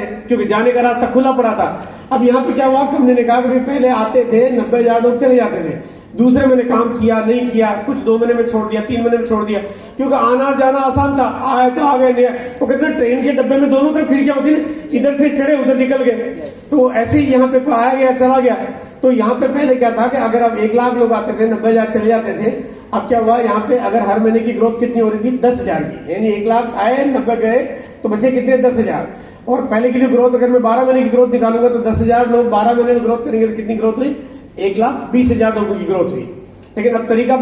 थे क्योंकि जाने का रास्ता खुला पड़ा था। अब यहाँ पे क्या हुआ, कंपनी ने कहा कि पहले आते थे 90,000 लोग चले जाते थे, दूसरे महीने काम किया नहीं किया, कुछ 2 महीने में छोड़ दिया, 3 महीने में छोड़ दिया, क्योंकि आना जाना आसान था, आए तो आ गए नहीं। वो कहते हैं ट्रेन के डब्बे में दोनों तरफ खिड़कियां होती है, इधर से चढ़े उधर निकल गए। तो ऐसे ही यहाँ पे आया गया चला गया। तो यहाँ पे पहले क्या था कि अगर अब 1 लाख लोग आते थे 90,000 चले जाते थे। अब क्या हुआ, यहाँ पे अगर हर महीने की ग्रोथ कितनी हो रही थी, 10,000 की, यानी 1 लाख आए 90 गए तो बचे कितने, 10,000। और पहले की जो ग्रोथ अगर मैं 12 महीने की ग्रोथ निकालूंगा तो 10,000 लोग 12 महीने में ग्रोथ करेंगे तो कितनी ग्रोथ हुई, 1,20,000 लोगों की ग्रोथ हुई। लेकिन अब तरीका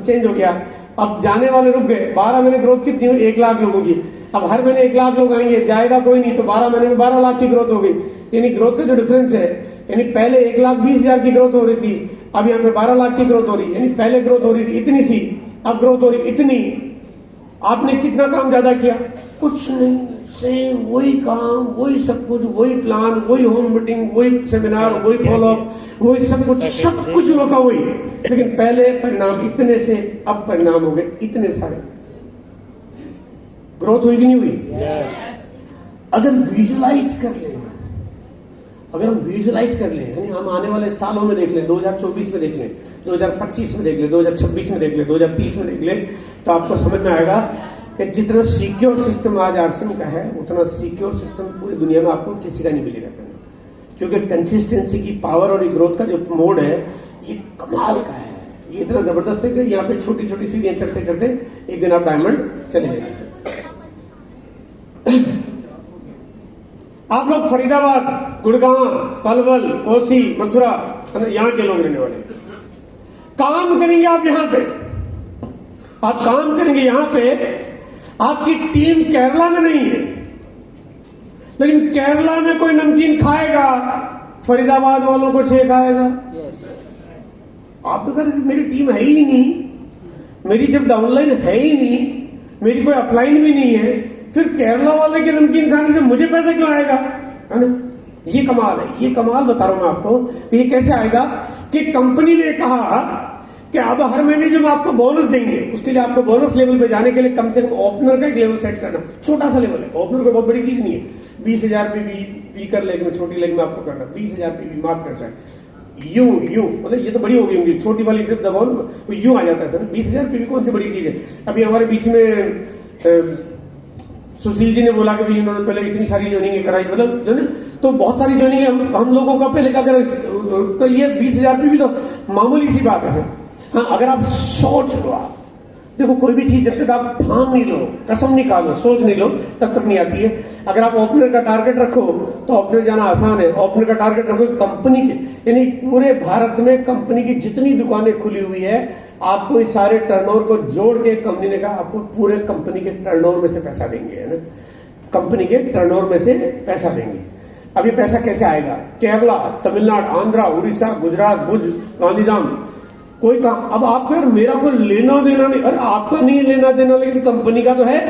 चेंज हो गया, अब जाने वाले रुक गए। 12 महीने ग्रोथ कितनी हुई, 1 लाख लोगों की। अब हर महीने 1 लाख लोग आएंगे, जाएगा कोई नहीं, तो 12 महीने में 12 लाख की ग्रोथ हो गई। यानी ग्रोथ का जो डिफरेंस है, यानी पहले 1,20,000 की ग्रोथ हो रही थी, अब यहाँ पे 12 लाख की ग्रोथ हो रही है। यानी पहले ग्रोथ हो रही थी इतनी सी, अब ग्रोथ हो रही इतनी। आपने कितना काम ज्यादा किया, कुछ नहीं, सेम वही काम, वही सब कुछ, वही प्लान, वही होम मीटिंग, वही सेमिनार, वही फॉलोअप, वही सब कुछ रोका वही। लेकिन पहले परिणाम इतने से, अब परिणाम हो गए इतने सारे। ग्रोथ हुई कि नहीं हुई? अगर विजुलाइज कर ले, अगर हम विजुलाइज कर लें, यानी हम आने वाले सालों में देख लें, 2024 में देख लें, 2025 में देख लें, 2026 में देख लें, 2030 में देख लें, तो आपको समझ में आएगा कि जितना सिक्योर सिस्टम आज आरसीएम का है, उतना सिक्योर सिस्टम पूरी दुनिया में आपको किसी का नहीं मिलेगा। क्योंकि कंसिस्टेंसी की पावर और ग्रोथ का जो मोड है, ये कमाल का है, ये इतना जबरदस्त है कि यहाँ पे छोटी छोटी सीढ़ियां चढ़ते चढ़ते एक दिन आप डायमंड चले जाएंगे। आप लोग फरीदाबाद, गुड़गांव, पलवल, कोसी, मथुरा, यहाँ के लोग रहने वाले, काम करेंगे आप यहाँ पे, आप काम करेंगे यहाँ पे। आपकी टीम केरला में नहीं है, लेकिन केरला में कोई नमकीन खाएगा, फरीदाबाद वालों को छे खाएगा। आप तो कहेंगे मेरी टीम है ही नहीं, मेरी जब डाउनलाइन है ही नहीं, मेरी कोई अपलाइन भी नहीं है, फिर केरला वाले के नमकीन खाने से मुझे पैसा क्यों आएगा, है ना? ये कमाल है, ये कमाल बता रहा हूं मैं आपको कि ये कैसे आएगा कि कंपनी ने कहा कि अब हर महीने जो हम आपको बोनस देंगे, उसके लिए आपको बोनस लेवल पे जाने के लिए कम से कम ओपनर का एक लेवल सेट करना। छोटा सा लेवल है, ओपनर कोई बहुत बड़ी चीज नहीं है। 20,000 पीकर लेग में, छोटी लेग में आपको करना 20,000 पी माफ कर सकते, यूं मतलब ये तो बड़ी हो गई होंगी, छोटी वाली सिर्फ दबाओ वो यूं आ जाता है सर। 20,000 पी कौन सी बड़ी चीज है? अभी हमारे बीच में सुशील जी ने बोला कि इन्होंने पहले इतनी सारी ज्वाइनिंग कराई, मतलब जो ना, तो बहुत सारी ज्वाइनिंग हम लोगों का पहले क्या करें, तो ये 20,000 भी तो मामूली सी बात है सर। हाँ, अगर आप सोच लो, आप देखो कोई भी चीज जब तक आप ठान नहीं लो, कसम नहीं खा लो, सोच नहीं लो, तब तक नहीं आती है। अगर आप ओपनर का टारगेट रखो तो ओपनर जाना आसान है। ओपनर का टारगेट रखो कंपनी के, यानी पूरे भारत में कंपनी की जितनी दुकानें खुली हुई है, आपको इस सारे टर्नओवर को जोड़ के कंपनी ने कहा आपको पूरे कंपनी के टर्नओवर में से पैसा देंगे, है ना? कंपनी के टर्नओवर में से पैसा देंगे। अब ये पैसा कैसे आएगा? केरला, तमिलनाडु, आंध्रा, उड़ीसा, गुजरात, भुज, गांधीधाम, कोई काम। अब आपको यार मेरा कोई लेना देना नहीं, अरे आपका नहीं लेना देना, लेकिन कंपनी का तो है,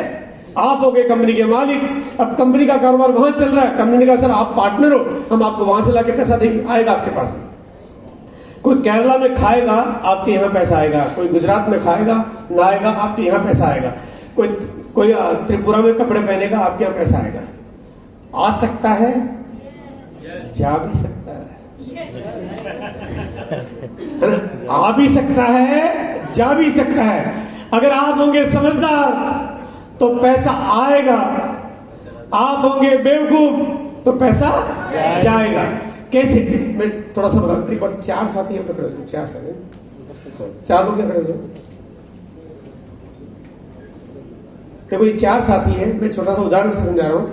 आप हो गए कंपनी के मालिक। अब कंपनी का कारोबार वहां चल रहा है, कंपनी ने कहा सर आप पार्टनर हो, हम आपको वहां से लाके पैसा देंगे, आएगा आपके पास। कोई केरला में खाएगा, आपके यहां पैसा आएगा। कोई गुजरात में खाएगा, ना आएगा, आपके यहां पैसा आएगा। कोई त्रिपुरा में कपड़े पहनेगा, आपके यहां पैसा आएगा। आ सकता है, जा भी सकता है, आ भी सकता है, जा भी सकता है। अगर आप होंगे समझदार तो पैसा आएगा, आप होंगे बेवकूफ तो पैसा जाएगा। कैसे? मैं थोड़ा सा बता, एक बार 4 साथी हैं पकड़े हो, 4 साथी, 4 लोग क्या खड़े हो? देखो ये 4 साथी है, मैं छोटा सा उदाहरण से समझा रहा हूं।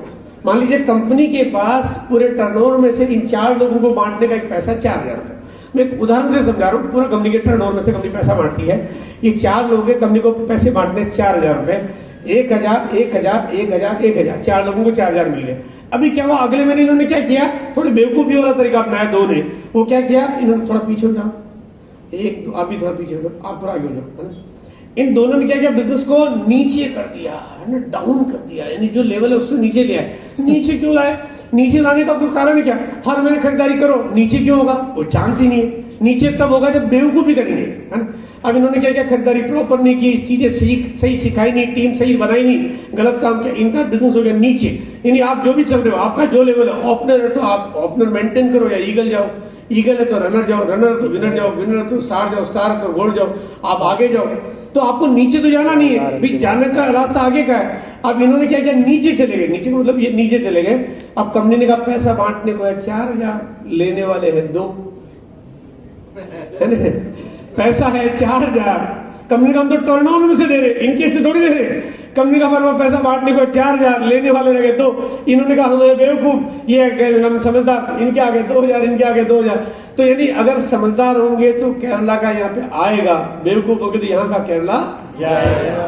मान लीजिए कंपनी के पास पूरे टर्नओवर में से इन 4 लोगों को बांटने का एक पैसा 4,000 रुपए। मैं एक उदाहरण से समझा रहा हूं, पूरा कंपनी के टर्नओवर में से कंपनी पैसा बांटती है। ये 4 लोग हैं, कंपनी को पैसे बांटने 4,000 रुपए, 1,000, 1,000, 1,000, 1,000, 4 लोगों को 4,000 मिल गए। अभी क्या हुआ, अगले महीने इन्होंने क्या किया, थोड़ी बेवकूफी वाला तरीका अपनाया 2 ने। वो क्या किया, इन्होंने थोड़ा पीछे हो जाओ, एक दो, आप भी थोड़ा पीछे हो जाओ, आप थोड़ा आगे हो जाओ, है ना? इन दोनों ने क्या किया, बिजनेस को नीचे कर दिया, है आपने डाउन कर दिया, यानी जो लेवल है उससे नीचे लिया है। नीचे क्यों लाए? नीचे लाने का कोई कारण है क्या? हर महीने खरीदारी करो, नीचे क्यों होगा? कोई चांस ही नहीं है। नीचे तब होगा जब बेवकूफी करेंगे, है ना। अब इन्होंने क्या क्या खरीदारी प्रॉपर नहीं की, चीजें सही सिखाई नहीं, टीम सही बनाई नहीं, गलत काम किया, इनका बिजनेस हो गया नीचे। यानी आप जो भी चल रहे हो, आपका जो लेवल है, ओपनर है तो आप ओपनर मेंटेन करो या ईगल जाओ, ईगल है तो रनर जाओ, रनर है तो विनर जाओ, विनर है तो स्टार जाओ, स्टार है तो गोल्ड जाओ, आप आगे जाओ। तो आपको नीचे तो जाना नहीं है भाई, जाने का रास्ता आगे का है। अब इन्होंने क्या किया, नीचे चले गए। नीचे मतलब ये नीचे चले गए। अब कंपनी ने कहा पैसा बांटने को है 4000, लेने वाले हैं 2, है ना। पैसा है 4000, कंपनी का हम तो टर्नओवर में से दे रहे, इनके से थोड़ी दे रहे। कंपनी का हमारे पास पैसा बांटने को 4000, लेने वाले रह गए 2। इन्होंने कहा हमें बेवकूफ, ये हम समझदार, इनके आगे 2000, इनके आगे 2000। तो यानी अगर समझदार होंगे तो केरला का यहाँ पे आएगा, बेवकूफ होंगे तो यहाँ का केरला जाएगा।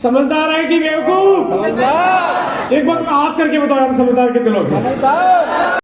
समझदार है कि बेवकूफ? समझदार। एक बात हाथ करके बताओ यार, समझदार कितने लोग? समझदार।